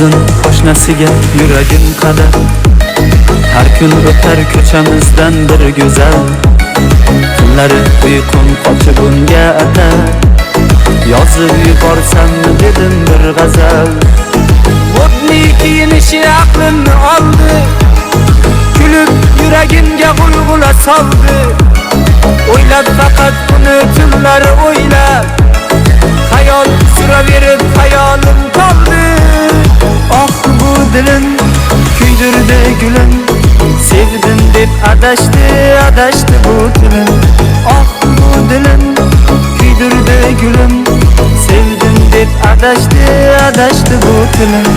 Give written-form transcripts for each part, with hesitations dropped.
Yozin qo'shnasiga yuragim qadar. Har kun o'tar ko'chamizdan bir go'zal. Tunlari uyqum qochib unga atar. Yozib yuborsammi dedim bir g'azal. Modniy kiyinishi aqlimni oldi. Kulib yuragimga g'ulg'ula soldi. O'ylab faqat uni tunlari o'ylab. Hayol suraverib hayolim qoldi. Oh bu dilim kuydirdi gulim. Sevdim deb adashdi bu dilim. Oh bu dilim kuydirdi gulim. Sevdim deb adashdi bu dilim.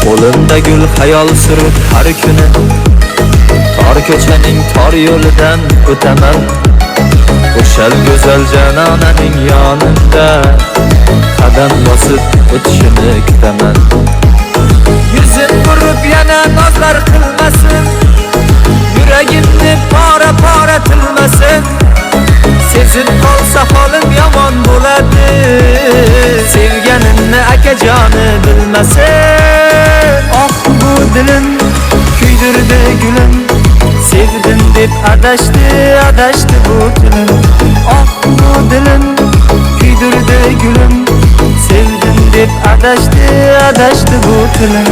Qo'limda gul xayol surib har kuni tor ko'chaning tor yo'lidan o'taman. O'shal go'zal janonaning yonida qadam bosib o'tishini kutaman. Yuzim burib yana nozlar qilmasin, yuragimni pora tilmasin. Sezib qolsa holim yomon bo'ladi, sevganimni akajoni bilmasin. Oh bu dilim kuydirdi gulim. Sevdim deb adashdi bu dilim. Oh bu dilim kuydirdi gulim. Sevdim deb adashdi bu dilim.